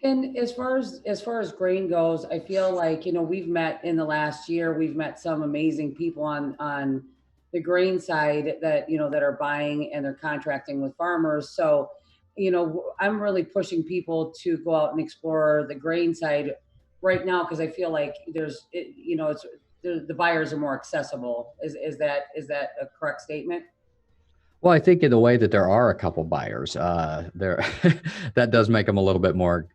And as far as grain goes, I feel like, we've met in the last year, we've met some amazing people on the grain side that, that are buying and they're contracting with farmers. So, I'm really pushing people to go out and explore the grain side right now, because I feel like the buyers are more accessible. Is that a correct statement? Well, I think in the way that there are a couple buyers, there that does make them a little bit more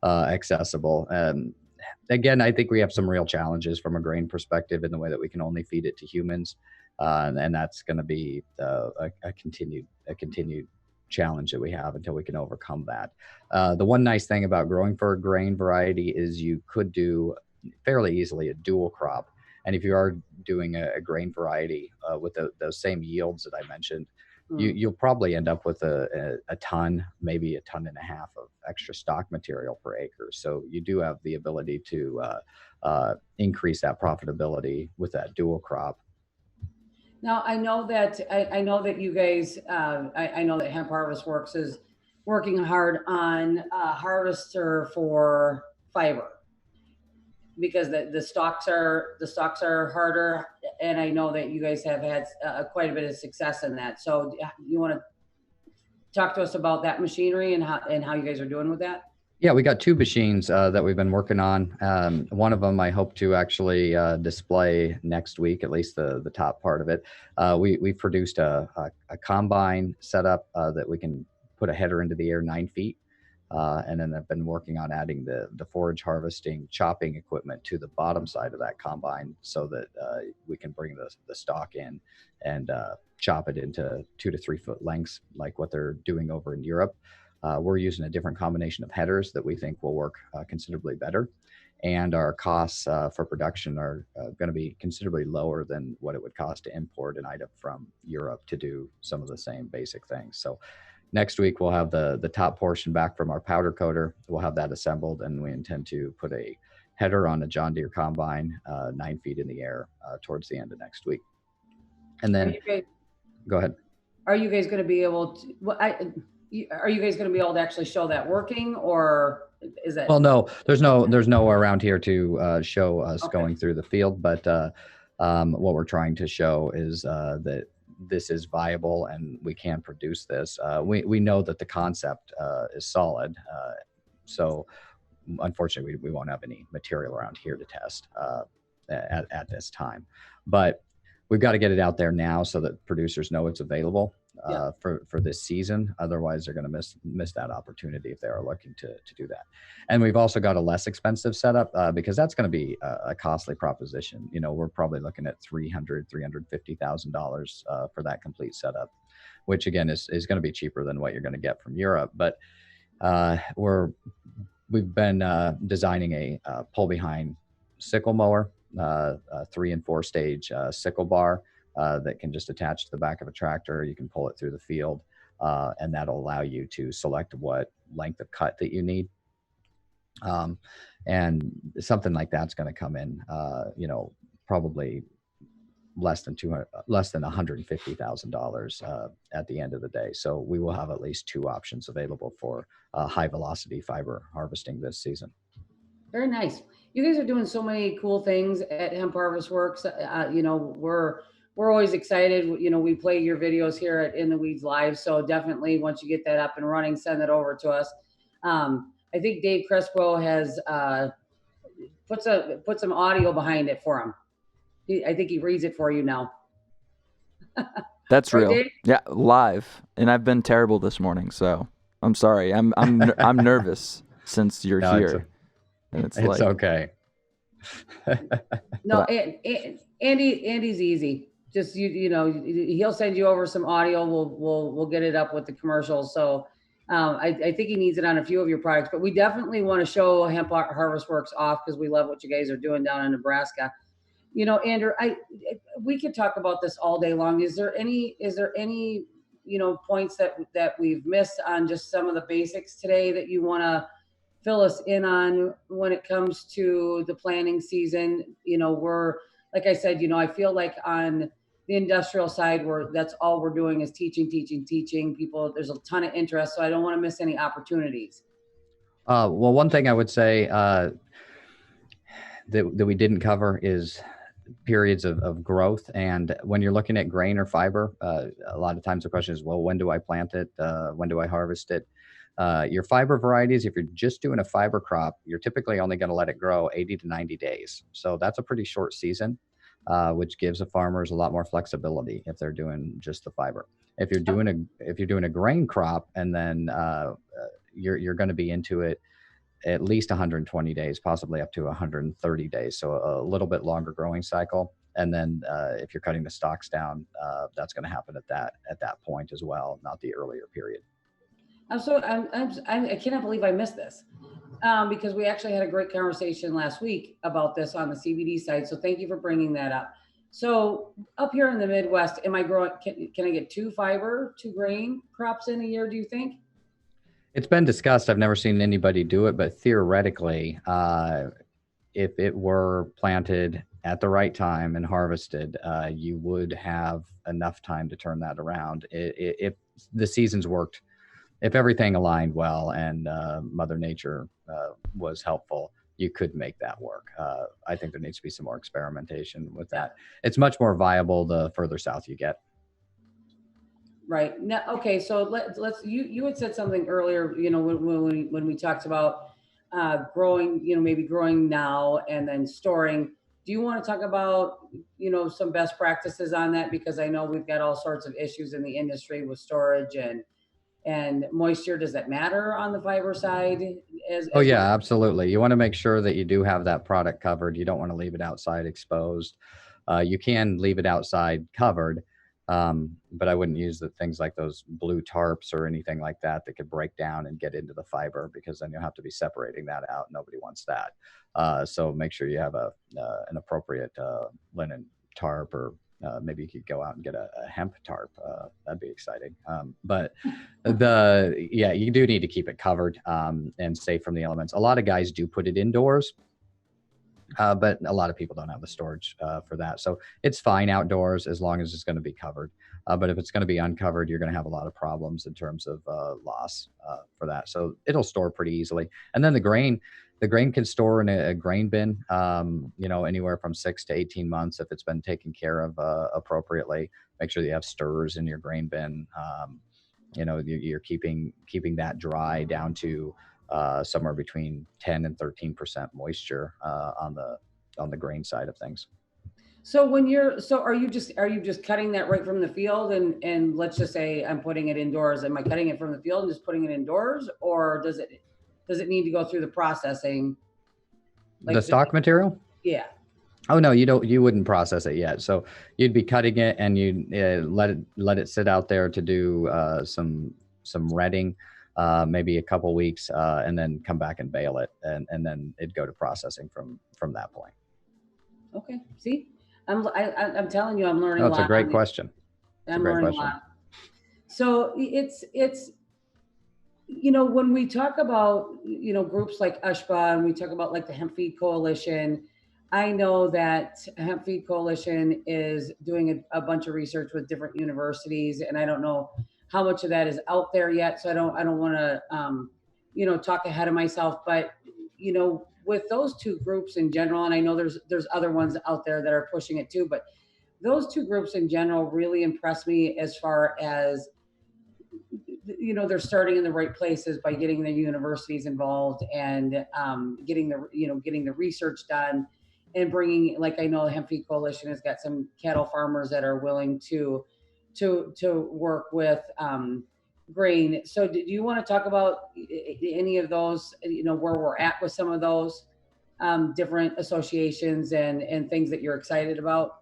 accessible. Again, I think we have some real challenges from a grain perspective in the way that we can only feed it to humans, and that's going to be a continued challenge that we have until we can overcome that. The one nice thing about growing for a grain variety is you could do fairly easily a dual crop. And if you are doing a grain variety with those same yields that I mentioned, you'll probably end up with a ton, maybe 1.5 tons of extra stock material per acre. So you do have the ability to increase that profitability with that dual crop. Now, I know that you guys, I know that Hemp Harvest Works is working hard on a harvester for fiber, because the stalks are harder, and I know that you guys have had quite a bit of success in that. So you want to talk to us about that machinery and how you guys are doing with that? Yeah, we got 2 machines that we've been working on. One of them I hope to actually display next week, at least the top part of it. We produced a combine setup that we can put a header into the air 9 feet. And then I've been working on adding the forage harvesting chopping equipment to the bottom side of that combine, so that we can bring the stalk in and chop it into 2 to 3 foot lengths, like what they're doing over in Europe. We're using a different combination of headers that we think will work considerably better. And our costs for production are going to be considerably lower than what it would cost to import an item from Europe to do some of the same basic things. So next week, we'll have the top portion back from our powder coater. We'll have that assembled, and we intend to put a header on a John Deere combine 9 feet in the air towards the end of next week. And then, go ahead. Are you guys going to be able to? Are you guys going to be able to actually show that working, or is that? Well, no, there's nowhere around here to show us going through the field. But what we're trying to show is that this is viable and we can produce this. We know that the concept is solid. So unfortunately, we won't have any material around here to test at this time. But we've got to get it out there now so that producers know it's available for this season. Otherwise, they're going to miss that opportunity if they are looking to do that. And we've also got a less expensive setup because that's going to be a costly proposition. We're probably looking at $350,000 for that complete setup, which again is going to be cheaper than what you're going to get from Europe. But we've been designing a pull behind sickle mower, 3 and 4 stage sickle bar that can just attach to the back of a tractor. You can pull it through the field, and that'll allow you to select what length of cut that you need. And something like that's going to come in, probably less than $150,000 at the end of the day. So we will have at least 2 options available for high velocity fiber harvesting this season. Very nice. You guys are doing so many cool things at Hemp Harvest Works. We're always excited. We play your videos here at In the Weeds Live. So definitely, once you get that up and running, send it over to us. I think Dave Crespo has put some audio behind it for him. I think he reads it for you now. That's Right, real. Dave? Yeah, live. And I've been terrible this morning, so I'm sorry. I'm nervous since you're here. And it's okay. No, Andy's easy. Just he'll send you over some audio. We'll get it up with the commercials. So I think he needs it on a few of your products, but we definitely want to show Hemp Harvest Works off because we love what you guys are doing down in Nebraska. Andrew, we could talk about this all day long. Is there any points that we've missed on just some of the basics today that you want to fill us in on when it comes to the planting season? We're, like I said, I feel like on the industrial side, that's all we're doing is teaching people. There's a ton of interest, so I don't want to miss any opportunities. Well, one thing I would say that we didn't cover is periods of growth. And when you're looking at grain or fiber, a lot of times the question is, well, when do I plant it? When do I harvest it? Your fiber varieties, if you're just doing a fiber crop, you're typically only going to let it grow 80 to 90 days. So that's a pretty short season, which gives the farmers a lot more flexibility if they're doing just the fiber. If you're doing a grain crop, and then you're going to be into it at least 120 days, possibly up to 130 days. So a little bit longer growing cycle. And then if you're cutting the stalks down, that's going to happen at that point as well, not the earlier period. I cannot believe I missed this because we actually had a great conversation last week about this on the CBD side. So thank you for bringing that up. So up here in the Midwest, am I growing? Can I get 2 grain crops in a year? Do you think? It's been discussed. I've never seen anybody do it, but theoretically, if it were planted at the right time and harvested, you would have enough time to turn that around. If the seasons worked, if everything aligned well and Mother Nature was helpful, you could make that work. I think there needs to be some more experimentation with that. It's much more viable the further south you get. Right now, okay. So let's. You had said something earlier. When we talked about growing, maybe growing now and then storing. Do you want to talk about some best practices on that? Because I know we've got all sorts of issues in the industry with storage and moisture. Does that matter on the fiber side? Oh yeah, absolutely. You want to make sure that you do have that product covered. You don't want to leave it outside exposed. You can leave it outside covered. But I wouldn't use the things like those blue tarps or anything like that could break down and get into the fiber, because then you'll have to be separating that out. Nobody wants that. So make sure you have an appropriate linen tarp, or maybe you could go out and get a hemp tarp. That'd be exciting. But you do need to keep it covered and safe from the elements. A lot of guys do put it indoors. But a lot of people don't have the storage for that. So it's fine outdoors as long as it's going to be covered. But if it's going to be uncovered, you're going to have a lot of problems in terms of loss for that. So it'll store pretty easily. And then the grain can store in a grain bin, anywhere from 6 to 18 months if it's been taken care of appropriately. Make sure that you have stirrers in your grain bin. You're keeping that dry down to somewhere between 10 and 13% moisture on the grain side of things. So are you just cutting that right from the field and let's just say I'm putting it indoors? Am I cutting it from the field and just putting it indoors, or does it need to go through the processing? Like the stock material? Yeah. Oh no, you wouldn't process it yet. So you'd be cutting it and you let it sit out there to do some retting. Maybe a couple weeks, and then come back and bale it, and then it'd go to processing from that point. Okay. See, I'm telling you, I'm learning a lot. That's a great question. I'm learning a lot. So it's when we talk about groups like USHPA and we talk about like the Hemp Feed Coalition, I know that Hemp Feed Coalition is doing a bunch of research with different universities, and I don't know how much of that is out there yet. So I don't want to, talk ahead of myself. But with those two groups in general, and I know there's other ones out there that are pushing it too, but those two groups in general really impress me as far as they're starting in the right places by getting the universities involved and getting the research done and bringing, like, I know the Hemp Feed Coalition has got some cattle farmers that are willing to work with grain. So do you want to talk about any of those, where we're at with some of those different associations and things that you're excited about?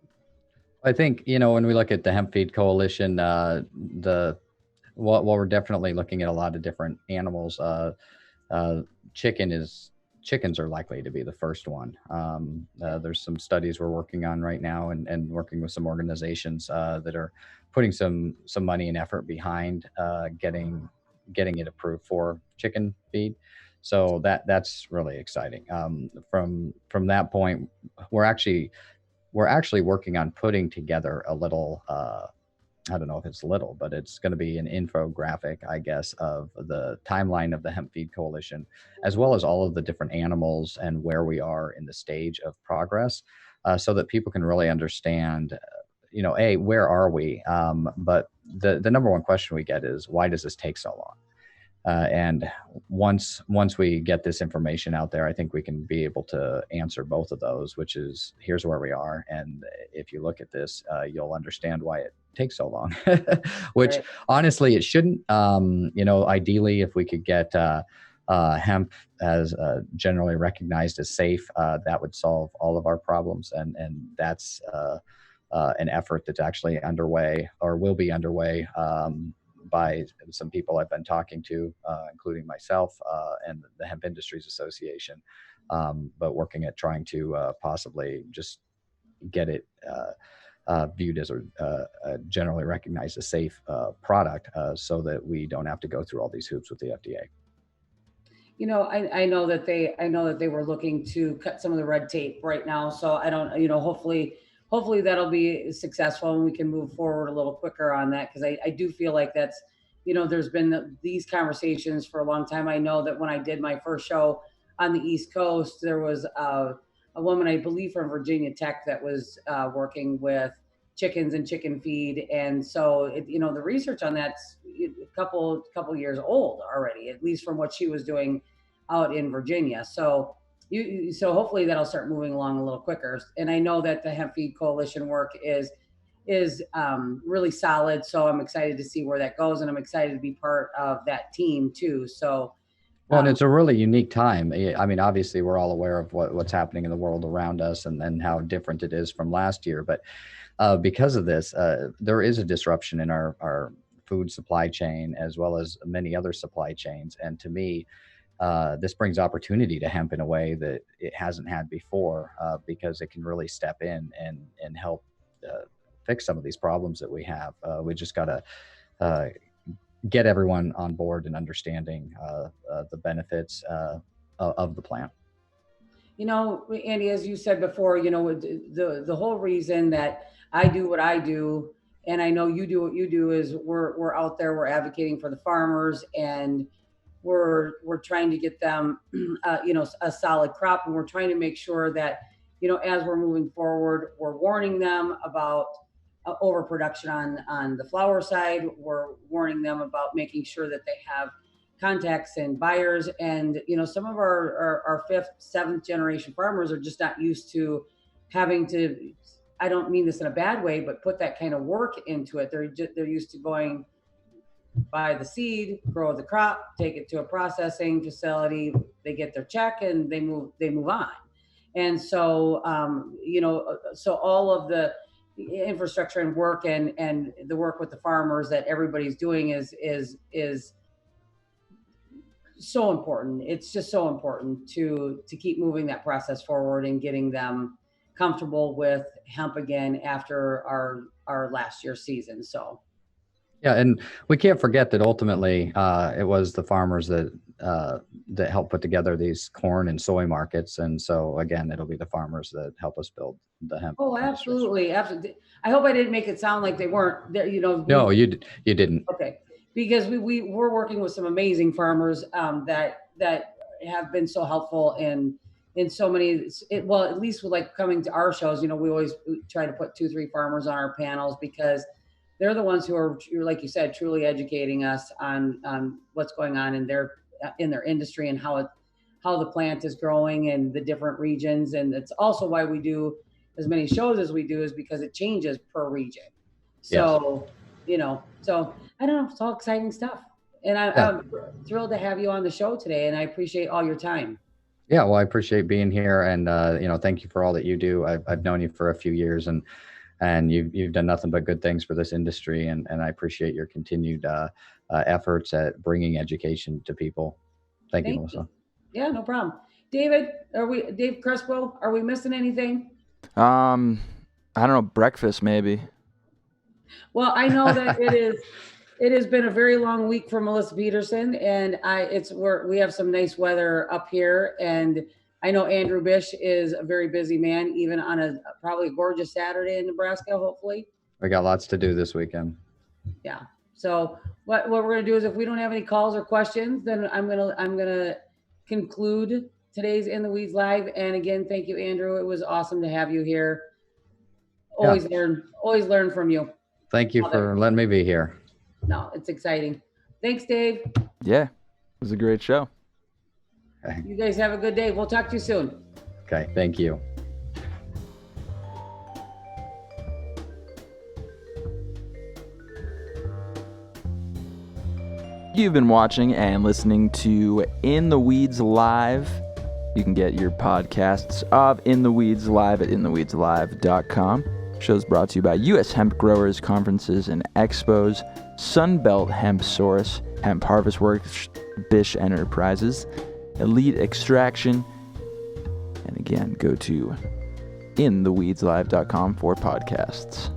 I think, when we look at the Hemp Feed Coalition, while we're definitely looking at a lot of different animals, uh, chickens are likely to be the first one. There's some studies we're working on right now, and working with some organizations that are putting some money and effort behind getting it approved for chicken feed. So that's really exciting. From that point, we're actually working on putting together a little. I don't know if it's little, but it's going to be an infographic, I guess, of the timeline of the Hemp Feed Coalition, as well as all of the different animals and where we are in the stage of progress, so that people can really understand, where are we? But the number one question we get is, why does this take so long? And once we get this information out there, I think we can be able to answer both of those, which is, here's where we are, and if you look at this, you'll understand why it takes so long. Which, Right. honestly, it shouldn't. Ideally, if we could get hemp as generally recognized as safe, that would solve all of our problems, and that's an effort that's actually underway, or will be underway, by some people I've been talking to, including myself and the Hemp Industries Association, but working at trying to possibly just get it viewed as a generally recognized as safe product, so that we don't have to go through all these hoops with the FDA. I know that they were looking to cut some of the red tape right now. So I don't, hopefully that'll be successful and we can move forward a little quicker on that. Cause I do feel like that's, there's been these conversations for a long time. I know that when I did my first show on the East Coast, there was a woman, I believe from Virginia Tech, that was working with chickens and chicken feed. And so, the research on that's a couple years old already, at least from what she was doing out in Virginia. So so hopefully that'll start moving along a little quicker. And I know that the Hemp Feed Coalition work is really solid. So I'm excited to see where that goes, and I'm excited to be part of that team too. So. Well, and it's a really unique time. I mean, obviously, we're all aware of what's happening in the world around us, and how different it is from last year. But because of this, there is a disruption in our food supply chain, as well as many other supply chains. And to me, this brings opportunity to hemp in a way that it hasn't had before, because it can really step in and help fix some of these problems that we have. We just got to get everyone on board and understanding the benefits of the plant. Andy, as you said before, the whole reason that I do what I do, and I know you do what you do, is we're out there, we're advocating for the farmers, and we're trying to get them, a solid crop, and we're trying to make sure that, as we're moving forward, we're warning them about overproduction on the flower side. We're warning them about making sure that they have contacts and buyers. And some of our fifth, seventh generation farmers are just not used to having to. I don't mean this in a bad way, but put that kind of work into it. They're used to going buy the seed, grow the crop, take it to a processing facility, they get their check, and they move on. And so, so all of the infrastructure and work and the work with the farmers that everybody's doing is so important. It's just so important to keep moving that process forward and getting them comfortable with hemp again after our last year's season. So Yeah, and we can't forget that ultimately it was the farmers that helped put together these corn and soy markets, and so again, it'll be the farmers that help us build the hemp Oh, industry. absolutely, absolutely. I hope I didn't make it sound like they weren't there. No, you didn't. Okay, because we're working with some amazing farmers that have been so helpful in so many. Well, at least with like coming to our shows, we always try to put 2-3 farmers on our panels because they're the ones who are, like you said, truly educating us on what's going on in their industry and how the plant is growing in the different regions. And it's also why we do as many shows as we do, is because it changes per region. So, so I don't know, it's all exciting stuff. And I'm thrilled to have you on the show today, and I appreciate all your time. Yeah, well, I appreciate being here, and thank you for all that you do. I've known you for a few years, and you've done nothing but good things for this industry, and I appreciate your continued efforts at bringing education to people. Thank you, Melissa. Yeah, no problem. Dave Crespo, are we missing anything? I don't know, breakfast maybe. Well, I know that it has been a very long week for Melissa Peterson, and we have some nice weather up here, and I know Andrew Bish is a very busy man, even on a probably gorgeous Saturday in Nebraska, hopefully. We got lots to do this weekend. Yeah. So what we're gonna do is, if we don't have any calls or questions, then I'm gonna conclude today's In the Weeds Live. And again, thank you, Andrew. It was awesome to have you here. Always learn from you. Thank you for letting me be here. No, it's exciting. Thanks, Dave. Yeah, it was a great show. Okay. You guys have a good day. We'll talk to you soon. Okay, thank you. You've been watching and listening to In the Weeds Live. You can get your podcasts of In the Weeds Live at intheweedslive.com. Shows brought to you by U.S. Hemp Growers, Conferences, and Expos, Sunbelt Hemp Source, Hemp Harvest Works, Bish Enterprises, Elite Extraction, and again, go to intheweedslive.com for podcasts.